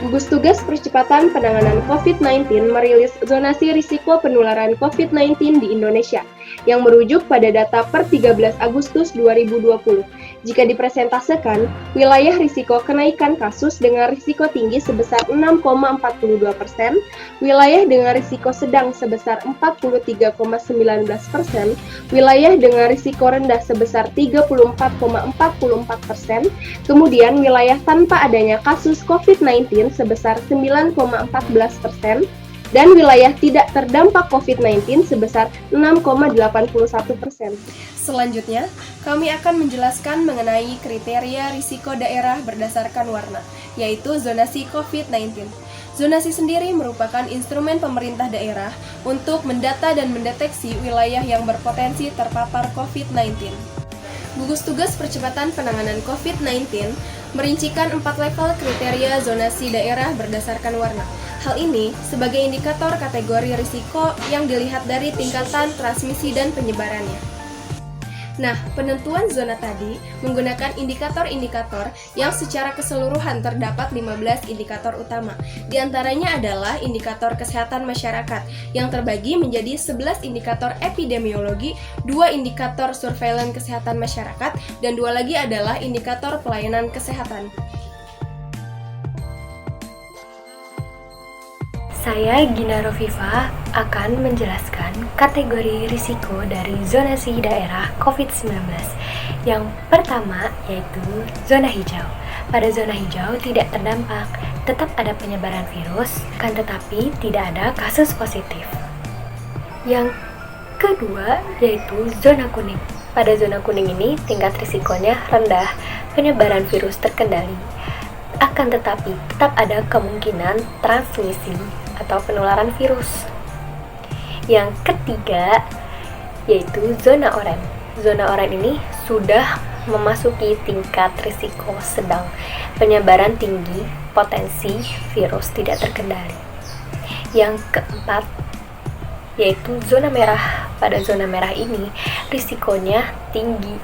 Gugus Tugas Percepatan Penanganan COVID-19 merilis zonasi risiko penularan COVID-19 di Indonesia yang merujuk pada data per 13 Agustus 2020. Jika dipresentasekan, wilayah risiko kenaikan kasus dengan risiko tinggi sebesar 6,42%, wilayah dengan risiko sedang sebesar 43,19%, wilayah dengan risiko rendah sebesar 34,44%, kemudian wilayah tanpa adanya kasus COVID-19 sebesar 9,14%, dan wilayah tidak terdampak COVID-19 sebesar 6,81%. Selanjutnya, kami akan menjelaskan mengenai kriteria risiko daerah berdasarkan warna, yaitu zonasi COVID-19. Zonasi sendiri merupakan instrumen pemerintah daerah untuk mendata dan mendeteksi wilayah yang berpotensi terpapar COVID-19. Gugus Tugas Percepatan Penanganan COVID-19 merincikan 4 level kriteria zonasi daerah berdasarkan warna. Hal ini sebagai indikator kategori risiko yang dilihat dari tingkatan transmisi dan penyebarannya. Nah, penentuan zona tadi menggunakan indikator-indikator yang secara keseluruhan terdapat 15 indikator utama. Di antaranya adalah indikator kesehatan masyarakat yang terbagi menjadi 11 indikator epidemiologi, 2 indikator surveillance kesehatan masyarakat, dan 2 lagi adalah indikator pelayanan kesehatan. Saya Gina Rofifa akan menjelaskan kategori risiko dari zonasi daerah COVID-19. Yang pertama yaitu zona hijau. Pada zona hijau tidak terdampak, tetap ada penyebaran virus, kan tetapi tidak ada kasus positif. Yang kedua yaitu zona kuning. Pada zona kuning ini tingkat risikonya rendah, penyebaran virus terkendali. Akan tetapi tetap ada kemungkinan transmisi atau penularan virus. Yang ketiga yaitu zona oranye. Zona oranye ini sudah memasuki tingkat risiko sedang, penyebaran tinggi, potensi virus tidak terkendali. Yang keempat yaitu zona merah. Pada zona merah ini risikonya tinggi,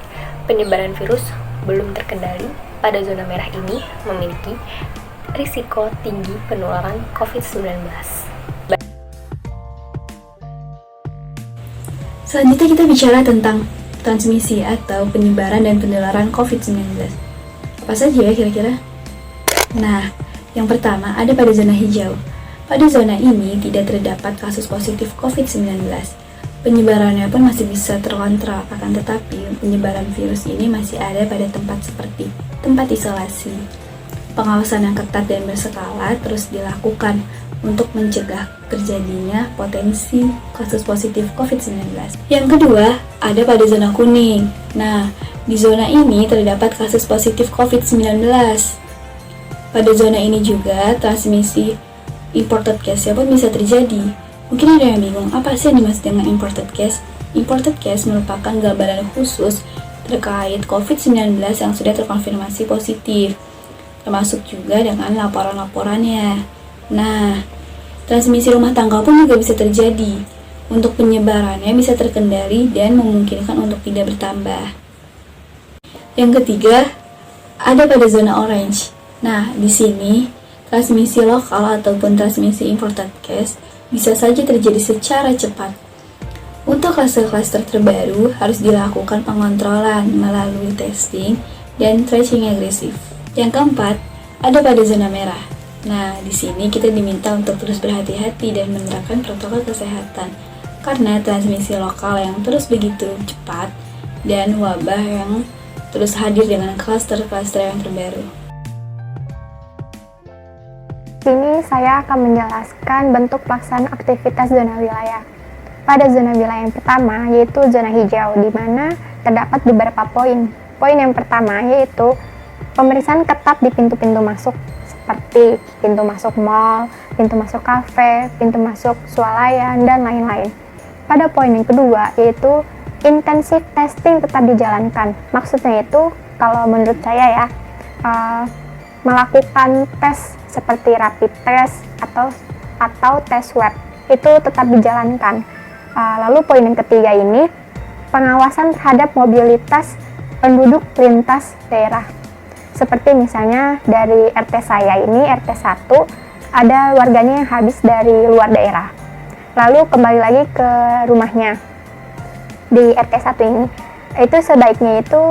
penyebaran virus belum terkendali. Pada zona merah ini memiliki risiko tinggi penularan COVID-19. Selanjutnya kita bicara tentang transmisi atau penyebaran dan penularan COVID-19. Apa saja ya kira-kira? Nah, yang pertama ada pada zona hijau. Pada zona ini tidak terdapat kasus positif COVID-19. Penyebarannya pun masih bisa terkontrol, akan tetapi penyebaran virus ini masih ada pada tempat seperti tempat isolasi. Pengawasan yang ketat dan berskala terus dilakukan untuk mencegah terjadinya potensi kasus positif COVID-19. Yang kedua, ada pada zona kuning. Nah, di zona ini terdapat kasus positif COVID-19. Pada zona ini juga transmisi imported case pun bisa terjadi. Mungkin ada yang bingung, apa sih yang dimaksud dengan imported case? Imported case merupakan gambaran khusus terkait COVID-19 yang sudah terkonfirmasi positif, termasuk juga dengan laporan-laporannya. Nah, transmisi rumah tangga pun juga bisa terjadi. Untuk penyebarannya bisa terkendali dan memungkinkan untuk tidak bertambah. Yang ketiga, ada pada zona orange. Nah, di sini transmisi lokal ataupun transmisi imported case bisa saja terjadi secara cepat. Untuk klaster-klaster terbaru harus dilakukan pengontrolan melalui testing dan tracing agresif. Yang keempat, ada pada zona merah. Nah, di sini kita diminta untuk terus berhati-hati dan menerapkan protokol kesehatan karena transmisi lokal yang terus begitu cepat dan wabah yang terus hadir dengan klaster-klaster yang terbaru. Sini saya akan menjelaskan bentuk pelaksanaan aktivitas zona wilayah. Pada zona wilayah yang pertama yaitu zona hijau, di mana terdapat beberapa poin. Poin yang pertama yaitu pemeriksaan ketat di pintu-pintu masuk seperti pintu masuk mal, pintu masuk kafe, pintu masuk swalayan, dan lain-lain. Pada poin yang kedua yaitu intensif testing tetap dijalankan. Maksudnya itu kalau menurut saya ya, melakukan tes seperti rapid test atau tes swab itu tetap dijalankan. Lalu poin yang ketiga ini pengawasan terhadap mobilitas penduduk lintas daerah. Seperti misalnya dari RT saya ini, RT 1, ada warganya yang habis dari luar daerah. Lalu kembali lagi ke rumahnya di RT 1 ini. Itu sebaiknya itu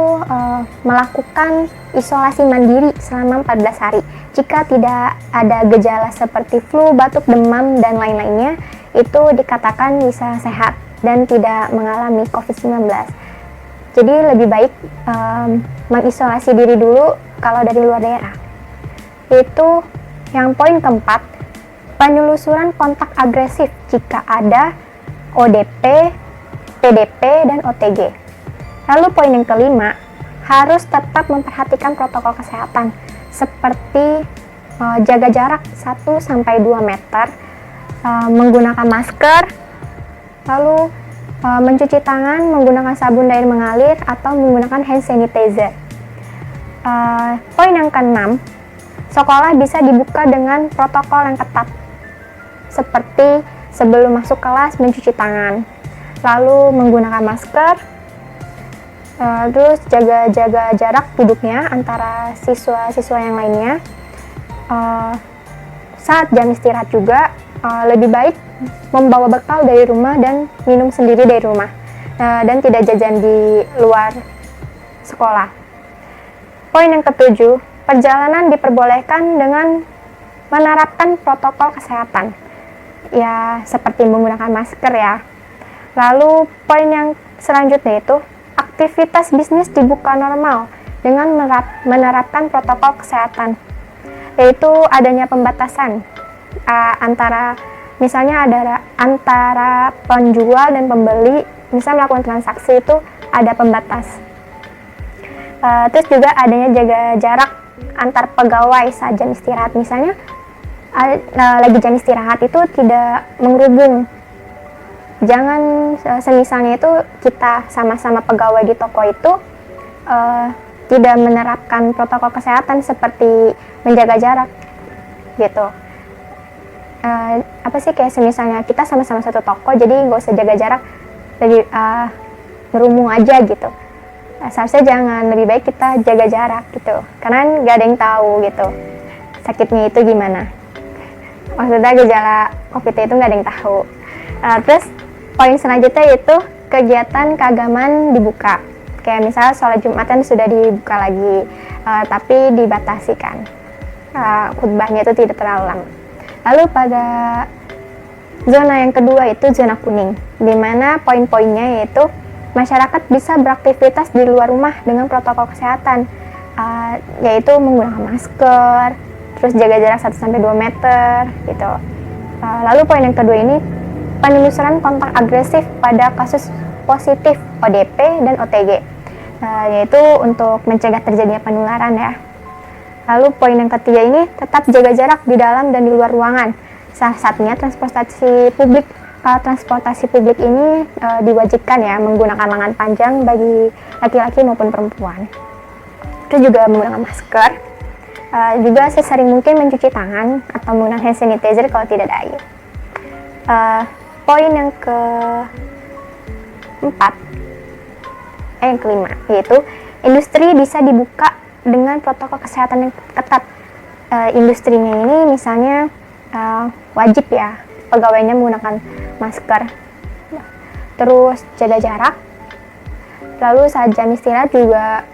melakukan isolasi mandiri selama 14 hari. Jika tidak ada gejala seperti flu, batuk, demam, dan lain-lainnya, itu dikatakan bisa sehat dan tidak mengalami COVID-19. Jadi lebih baik mengisolasi diri dulu kalau dari luar daerah. Itu yang poin keempat, penelusuran kontak agresif jika ada ODP, PDP, dan OTG. Lalu poin yang kelima, harus tetap memperhatikan protokol kesehatan seperti jaga jarak 1-2 meter, menggunakan masker, lalu mencuci tangan menggunakan sabun dan air mengalir atau menggunakan hand sanitizer. Poin yang keenam, sekolah bisa dibuka dengan protokol yang ketat seperti sebelum masuk kelas mencuci tangan, lalu menggunakan masker, terus jaga jarak duduknya antara siswa-siswa yang lainnya. Saat jam istirahat juga lebih baik membawa bekal dari rumah dan minum sendiri dari rumah, dan tidak jajan di luar sekolah. Poin yang ketujuh, perjalanan diperbolehkan dengan menerapkan protokol kesehatan, ya seperti menggunakan masker ya. Lalu poin yang selanjutnya itu, aktivitas bisnis dibuka normal dengan menerapkan protokol kesehatan, yaitu adanya pembatasan antara penjual dan pembeli, misal melakukan transaksi itu ada pembatas. Terus juga adanya jaga jarak antar pegawai saat jam istirahat, misalnya lagi jam istirahat itu tidak mengerubung. Jangan semisalnya itu kita sama-sama pegawai di toko itu tidak menerapkan protokol kesehatan seperti menjaga jarak gitu. Kayak semisalnya kita sama-sama satu toko, jadi nggak usah jaga jarak, jadi berumung aja gitu. Seharusnya jangan, lebih baik kita jaga jarak gitu, karena nggak ada yang tahu gitu sakitnya itu gimana. Maksudnya gejala COVID itu nggak ada yang tahu. Terus poin selanjutnya itu kegiatan keagamaan dibuka. Kayak misalnya sholat Jumatan sudah dibuka lagi, tapi dibatasi kan. Khutbahnya itu tidak terlalu lama. Lalu pada zona yang kedua itu zona kuning, di mana poin-poinnya yaitu masyarakat bisa beraktivitas di luar rumah dengan protokol kesehatan, yaitu menggunakan masker, terus jaga jarak 1-2 meter gitu. Lalu poin yang kedua ini, penelusuran kontak agresif pada kasus positif ODP dan OTG, yaitu untuk mencegah terjadinya penularan ya. Lalu poin yang ketiga ini, tetap jaga jarak di dalam dan di luar ruangan. Salah satunya transportasi publik. Transportasi publik ini diwajibkan ya menggunakan lengan panjang bagi laki-laki maupun perempuan. Itu juga menggunakan masker. Juga sesering mungkin mencuci tangan atau menggunakan hand sanitizer kalau tidak ada air. Poin yang kelima, yaitu industri bisa dibuka dengan protokol kesehatan yang ketat. Industrinya ini misalnya wajib ya pegawainya menggunakan masker, terus jaga jarak. Lalu saat jam istirahat juga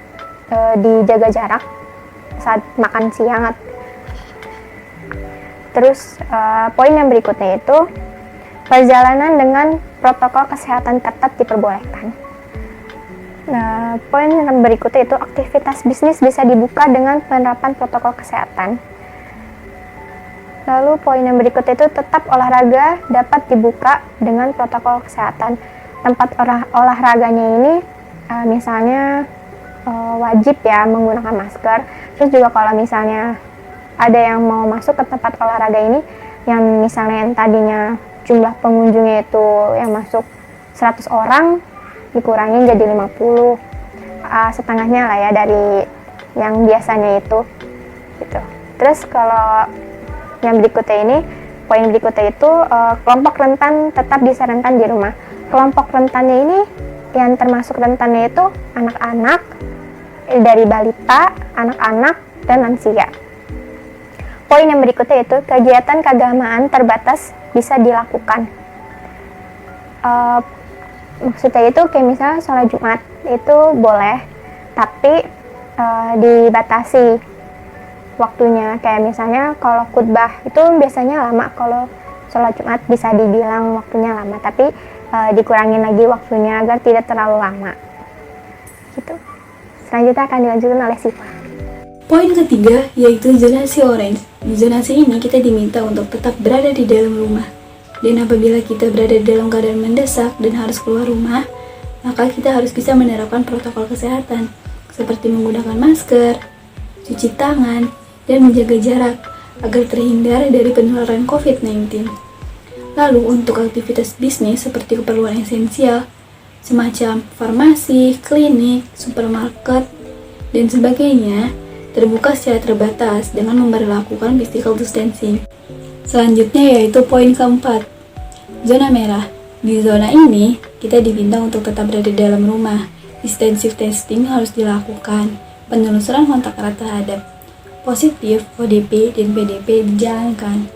dijaga jarak saat makan siang. Terus poin yang berikutnya itu, perjalanan dengan protokol kesehatan ketat diperbolehkan. Poin yang berikutnya itu, aktivitas bisnis bisa dibuka dengan penerapan protokol kesehatan. Lalu poin yang berikutnya itu, tetap olahraga dapat dibuka dengan protokol kesehatan. Tempat olahraganya ini misalnya wajib ya menggunakan masker. Terus juga kalau misalnya ada yang mau masuk ke tempat olahraga ini, yang misalnya yang tadinya jumlah pengunjungnya itu yang masuk 100 orang, dikurangin jadi 50, setengahnya lah ya dari yang biasanya itu gitu. Terus kalau yang berikutnya ini, poin berikutnya itu, kelompok rentan tetap disarankan di rumah. Kelompok rentannya ini, yang termasuk rentannya itu anak-anak, dari balita, anak-anak, dan lansia. Poin yang berikutnya itu kegiatan keagamaan terbatas bisa dilakukan. Maksudnya itu kayak misalnya sholat Jumat itu boleh, tapi dibatasi waktunya. Kayak misalnya kalau khutbah itu biasanya lama, kalau sholat Jumat bisa dibilang waktunya lama, tapi dikurangin lagi waktunya agar tidak terlalu lama. Gitu. Selanjutnya akan dilanjutkan oleh Siva. Poin ketiga yaitu zonasi orange. Di zonasi ini kita diminta untuk tetap berada di dalam rumah. Dan apabila kita berada dalam keadaan mendesak dan harus keluar rumah, maka kita harus bisa menerapkan protokol kesehatan seperti menggunakan masker, cuci tangan, dan menjaga jarak agar terhindar dari penularan COVID-19. Lalu untuk aktivitas bisnis seperti keperluan esensial semacam farmasi, klinik, supermarket, dan sebagainya terbuka secara terbatas dengan memberlakukan physical distancing. Selanjutnya yaitu poin keempat, zona merah. Di zona ini, kita diminta untuk tetap berada di dalam rumah. Extensive testing harus dilakukan. Penelusuran kontak erat terhadap positif, ODP, dan PDP dijalankan.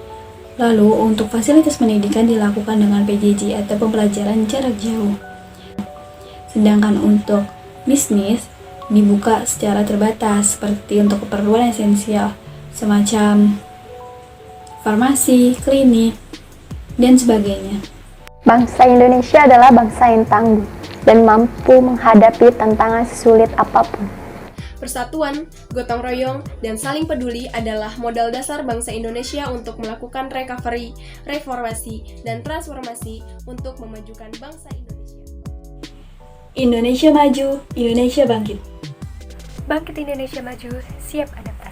Lalu, untuk fasilitas pendidikan dilakukan dengan PJJ atau pembelajaran jarak jauh. Sedangkan untuk bisnis, dibuka secara terbatas seperti untuk keperluan esensial semacam farmasi, klinik, dan sebagainya. Bangsa Indonesia adalah bangsa yang tangguh dan mampu menghadapi tantangan sesulit apapun. Persatuan, gotong royong, dan saling peduli adalah modal dasar bangsa Indonesia untuk melakukan recovery, reformasi, dan transformasi untuk memajukan bangsa Indonesia. Indonesia maju, Indonesia bangkit. Bangkit Indonesia maju, siap adaptasi.